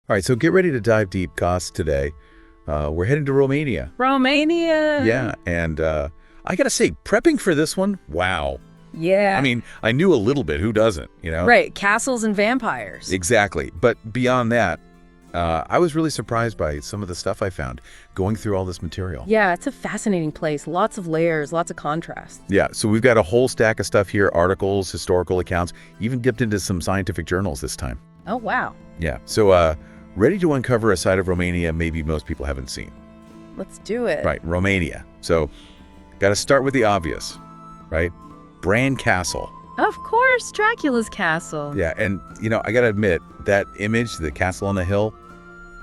All right, so get ready to dive deep, Kos, today. We're heading to Romania. Romania. Yeah, and I gotta say, prepping for this one, wow. Yeah. I mean, I knew a little bit. Who doesn't, Right, castles and vampires. Exactly. But beyond that, I was really surprised by some of the stuff I found going through all this material. Yeah, it's a fascinating place. Lots of layers, lots of contrasts. Yeah, so we've got a whole stack of stuff here, articles, historical accounts, even dipped into some scientific journals this time. Oh, wow. Yeah, so ready to uncover a side of Romania maybe most people haven't seen. Let's do it. Right, Romania. So, got to start with the obvious, right? Bran Castle. Of course, Dracula's castle. Yeah, and, I got to admit, that image, the castle on the hill,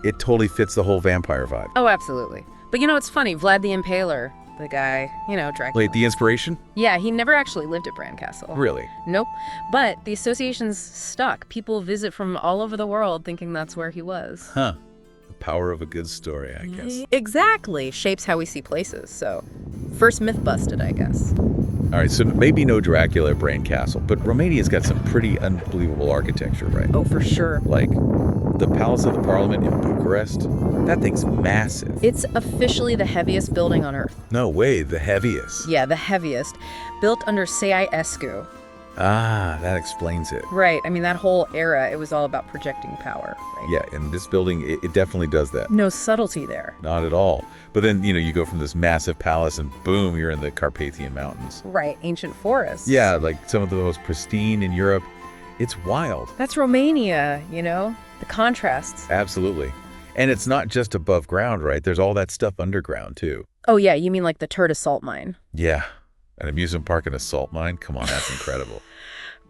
it totally fits the whole vampire vibe. Oh, absolutely. But it's funny, Vlad the Impaler, the guy, Dracula. Wait, the inspiration? Yeah, he never actually lived at Bran Castle. Really? Nope. But the association's stuck. People visit from all over the world thinking that's where he was. Huh. The power of a good story, I guess. Exactly. Shapes how we see places. So, first myth busted, I guess. All right, so maybe no Dracula at Bran Castle, but Romania's got some pretty unbelievable architecture, right? Oh, for sure. Like the Palace of the Parliament in Bucharest. That thing's massive. It's officially the heaviest building on Earth. No way, the heaviest. Yeah, the heaviest. Built under Ceausescu. Ah, that explains it. Right. I mean, that whole era, it was all about projecting power, right? Yeah, and this building, it definitely does that. No subtlety there. Not at all. But then, you go from this massive palace and boom, you're in the Carpathian Mountains. Right. Ancient forests. Yeah, like some of the most pristine in Europe. It's wild. That's Romania, The contrasts. Absolutely. And it's not just above ground, right? There's all that stuff underground, too. Oh, yeah. You mean like the Turda salt mine? Yeah. An amusement park and a salt mine? Come on, that's incredible.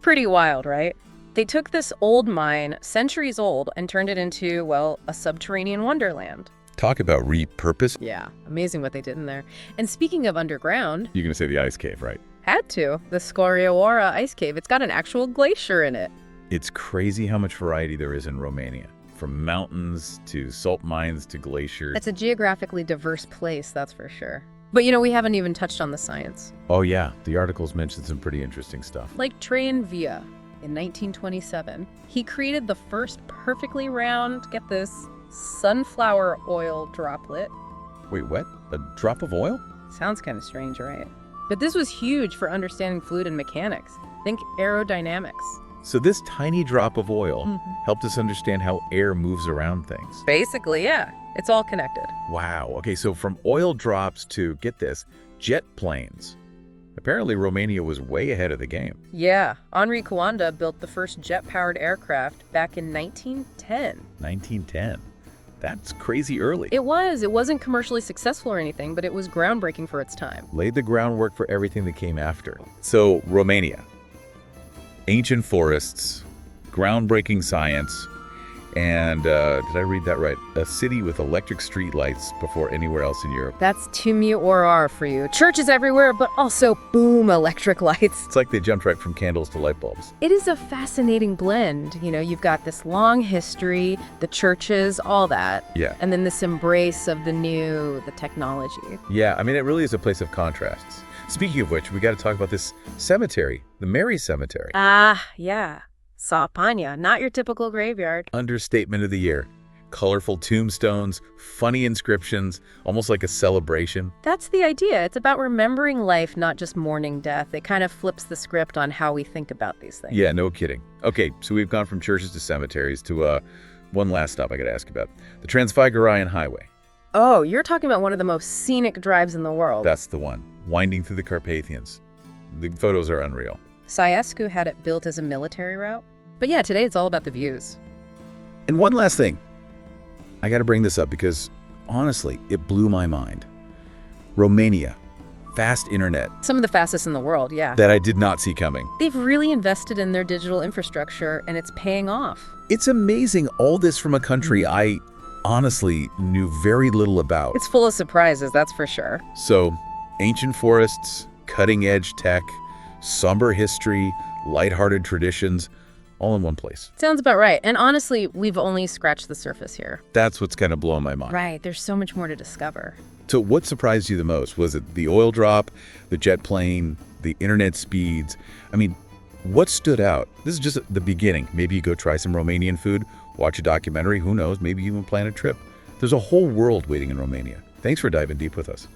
Pretty wild, right? They took this old mine, centuries old, and turned it into, well, a subterranean wonderland. Talk about repurpose. Yeah, amazing what they did in there. And speaking of underground... You're going to say the ice cave, right? Had to. The Scorioara ice cave. It's got an actual glacier in it. It's crazy how much variety there is in Romania. From mountains to salt mines to glaciers. It's a geographically diverse place, that's for sure. But we haven't even touched on the science. Oh yeah, the articles mentioned some pretty interesting stuff. Like Trajan Villa in 1927. He created the first perfectly round, get this, sunflower oil droplet. Wait, what? A drop of oil? Sounds kind of strange, right? But this was huge for understanding fluid and mechanics. Think aerodynamics. So this tiny drop of oil helped us understand how air moves around things. Basically, yeah. It's all connected. Wow. Okay, so from oil drops to, get this, jet planes. Apparently Romania was way ahead of the game. Yeah. Henri Coanda built the first jet-powered aircraft back in 1910. 1910. That's crazy early. It was. It wasn't commercially successful or anything, but it was groundbreaking for its time. Laid the groundwork for everything that came after. So, Romania. Ancient forests, groundbreaking science, and, did I read that right? A city with electric streetlights before anywhere else in Europe. That's Tumi or R for you. Churches everywhere, but also, boom, electric lights. It's like they jumped right from candles to light bulbs. It is a fascinating blend. You've got this long history, the churches, all that. Yeah. And then this embrace of the new, the technology. Yeah, I mean, it really is a place of contrasts. Speaking of which, we got to talk about this cemetery, the Mary Cemetery. Ah, yeah. Sapanya, not your typical graveyard. Understatement of the year. Colorful tombstones, funny inscriptions, almost like a celebration. That's the idea. It's about remembering life, not just mourning death. It kind of flips the script on how we think about these things. Yeah, no kidding. Okay, so we've gone from churches to cemeteries to one last stop I got to ask about. The Transfigurayan Highway. Oh, you're talking about one of the most scenic drives in the world. That's the one. Winding through the Carpathians. The photos are unreal. Ceausescu had it built as a military route. But yeah, today it's all about the views. And one last thing. I got to bring this up because, honestly, it blew my mind. Romania. Fast internet. Some of the fastest in the world, yeah. That I did not see coming. They've really invested in their digital infrastructure, and it's paying off. It's amazing, all this from a country I honestly knew very little about. It's full of surprises, that's for sure. So, ancient forests, cutting-edge tech, somber history, lighthearted traditions, all in one place. Sounds about right. And honestly, we've only scratched the surface here. That's what's kind of blowing my mind. Right. There's so much more to discover. So what surprised you the most? Was it the oil drop, the jet plane, the internet speeds? I mean, What stood out? This is just the beginning. Maybe you go try some Romanian food, watch a documentary, who knows, maybe even plan a trip. There's a whole world waiting in Romania. Thanks for diving deep with us.